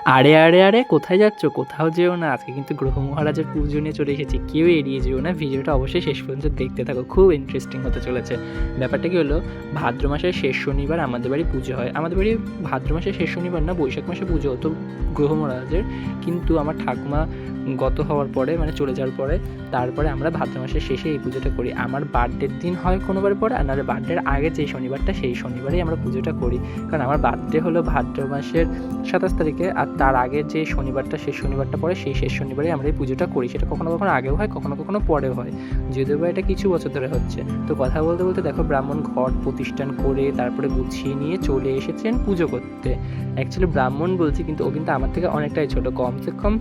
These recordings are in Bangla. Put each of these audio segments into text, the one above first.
আরে আরে আরে কোথায় যাচ্ছ? কোথাও যেও না। আজকে কিন্তু গ্রহ মহারাজের পুজো নিয়ে চলে এসেছি। কেউ এড়িয়ে যেও না। ভিডিওটা অবশ্যই শেষ পর্যন্ত দেখতে থাকো। খুব ইন্টারেস্টিং হতে চলেছে। ব্যাপারটা কি হলো, ভাদ্র মাসের শেষ শনিবার আমাদের বাড়ি পুজো হয়। আমাদের বাড়ি ভাদ্র মাসের শেষ শনিবার না, বৈশাখ মাসে পুজো হতো গ্রহ মহারাজের। কিন্তু আমার ঠাকুমা গত হওয়ার পরে, মানে চলে যাওয়ার পরে, তারপরে আমরা ভাদ্র মাসের শেষে এই পুজোটা করি। আমার বার্থডের দিন হয় কোনোবার পরে, আর নাহলে বার্থডের আগে যেই শনিবারটা সেই শনিবারেই আমরা পুজোটা করি। কারণ আমার বার্থডে হলো ভাদ্র মাসের 27 তারিখে, আর তার আগে যে শনিবারটা, শেষ শনিবারটা পড়ে, সেই শেষ শনিবারে আমরা এই পুজোটা করি। সেটা কখনো কখনো আগেও হয়, কখনো কখনো পরেও হয়, যদিও বা এটা কিছু বছর ধরে হচ্ছে। তো কথা বলতে বলতে দেখো, ব্রাহ্মণ ঘট প্রতিষ্ঠান করে তারপরে গুছিয়ে নিয়ে চলে এসেছেন পুজো করতে। অ্যাকচুয়ালি ব্রাহ্মণ বলছি, কিন্তু ও কিন্তু আমার থেকে অনেকটাই ছোটো, কমসে কম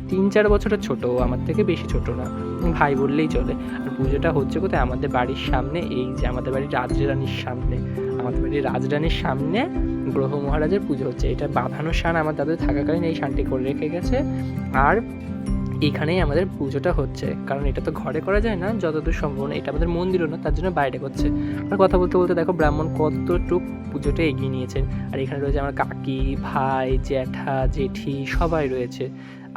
3-4 বছরের ছোটো, ও আমার থেকে বেশি ছোটো না, ভাই বললেই চলে। আর পুজোটা হচ্ছে কোথায়? আমাদের বাড়ির সামনে, এই যে আমাদের বাড়ির রাজরানীর সামনে, আমাদের বাড়ির রাজরানীর সামনে গ্রহ মহারাজের পুজো হচ্ছে। এটা বাঁধানো শান আমার দাদু থাকাকালীন এই শানটি করে রেখে গেছে, আর এইখানেই আমাদের পুজোটা হচ্ছে। কারণ এটা তো ঘরে করা যায় না, যতদূর সম্ভব না, এটা আমাদের মন্দিরও না, তার জন্য বাইরে করছে। আর কথা বলতে বলতে দেখো ব্রাহ্মণ কতটুক পুজোটা এগিয়ে নিয়েছেন। আর এখানে রয়েছে আমার কাকি, ভাই, জ্যাঠা, জেঠি, সবাই রয়েছে।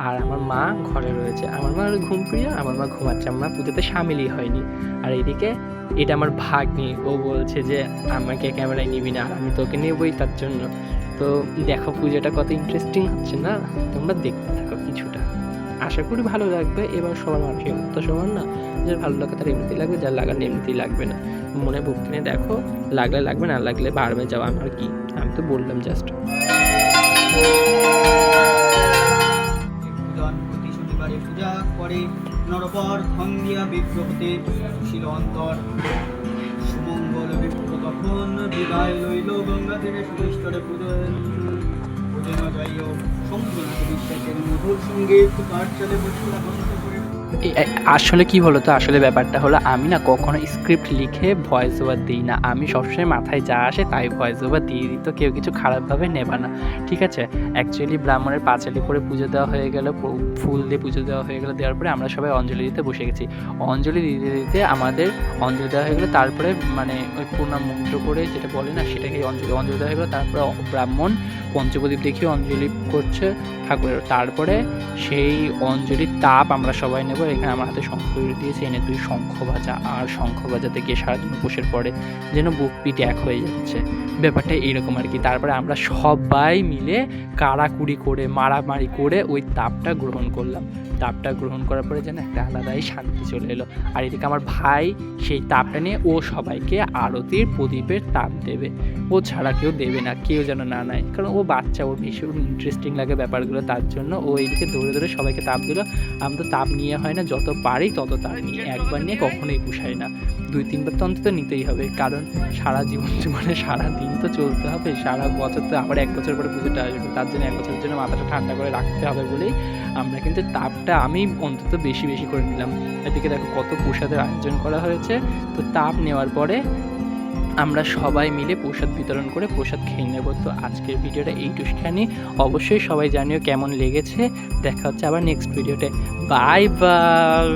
আর আমার মা ঘরে রয়েছে। আমার মা ঘুম প্রিয়, আমার মা ঘুমাচ্ছে, আমার মা পুজোতে সামিলই হয়নি। আর এইদিকে এটা আমার ভাগ্নি, ও বলছে যে আমাকে ক্যামেরায় নিবি না, আর আমি তোকে নেবই তার জন্য। তো দেখো পুজোটা কত ইন্টারেস্টিং হচ্ছে না? তোমরা দেখতে থাকো কিছুটা, আশা করি ভালো লাগবে। এবার সবার মানুষের তো সমান না, যার ভালো লাগে তার এমনিতেই লাগবে, যার লাগার এমনিতেই লাগবে না। মনে ভক্তি নিয়ে দেখো, লাগলে লাগবে, না লাগলে বাড়বে যাও, আমার কি, আমি তো বললাম জাস্ট। প্রতি শনিবারে পূজা করে নরপর খন্দিয়া বিপ্রহতে সুশীল অন্তর সুমঙ্গল বিপ্র তখন বিদায় লইল গঙ্গা থেকে সুরেশ্বরে পূজন যাইও সঙ্গীনাথ বিশ্বাসের মধুর সঙ্গীত তার চলে বসিলা বন্ধ করে। আসলে কি বলো তো, আসলে ব্যাপারটা হলো, আমি না কখনো স্ক্রিপ্ট লিখে ভয়েস ওভার দিই না। আমি সবসময় মাথায় যা আসে তাই ভয়েস ওভার দিয়ে দিই, তো কেউ কিছু খারাপভাবে নেবা না, ঠিক আছে? অ্যাকচুয়ালি ব্রাহ্মণের পাঁচালি করে পুজো দেওয়া হয়ে গেল, ফুল দিয়ে পুজো দেওয়া হয়ে গেলো, দেওয়ার পরে আমরা সবাই অঞ্জলি দিতে বসে গেছি। অঞ্জলি দিতে দিতে আমাদের অঞ্জলি দেওয়া হয়ে গেলো, তারপরে মানে ওই প্রণাম মন্ত্র করে যেটা বলে না, সেটাকে অঞ্জলি দেওয়া হয়ে গেলো। তারপরে ব্রাহ্মণ পঞ্চপ্রদীপ দেখিয়ে অঞ্জলি করছে ঠাকুরের। তারপরে সেই অঞ্জলির তাপ আমরা সবাই নেব। এখানে আমার হাতে শঙ্খ দিয়েছে, এনে তুই শঙ্খ বাজা, আর শঙ্খ বাজাতে গিয়ে সারাদিন উপোসের পরে যেন বুক পিঠ এক হয়ে যাচ্ছে, ব্যাপারটা এইরকম আর কি। তারপরে আমরা সবাই মিলে কাড়াকুড়ি করে, মারামারি করে ওই তাপটা গ্রহণ করলাম। তাপটা গ্রহণ করার পরে যেন একটা আলাদাই শান্তি চলে এলো। আর এদিকে আমার ভাই সেই তাপটা নিয়ে ও সবাইকে আরতির প্রদীপের তাপ দেবে, ও ছাড়া কেউ দেবে না, কেউ যেন না নেয়, কারণ ও বাচ্চা, ওর ভীষণ ইন্টারেস্টিং লাগে ব্যাপারগুলো, তার জন্য ও এইদিকে দৌড়ে দৌড়ে সবাইকে তাপ দিল। আমি তো তাপ নিয়ে হয় না, যত পারি তত তাপ নিই, একবার নিয়ে কখনোই পুষাই না, 2-3 বার তো অন্তত নিতেই হবে, কারণ সারা জীবনে সারা দিন তো চলতে হবে, সারা বছর তো আবার 1 বছর পরে পুজোটা আসবে, তার জন্য 1 বছরের জন্য মাথাটা ঠান্ডা করে রাখতে হবে বলেই আমরা কিন্তু তাপটা আমি অন্তত বেশি বেশি করে নিলাম। এদিকে দেখো কত প্রসাদের আয়োজন করা হয়েছে। তো তাপ নেওয়ার পরে আমরা সবাই মিলে প্রসাদ বিতরণ করে প্রসাদ খেয়ে নেব। তো আজকের ভিডিওটা এইটুখানি, অবশ্যই সবাই জানিও কেমন লেগেছে। দেখা হচ্ছে আবার নেক্সট ভিডিওতে। Bye bye.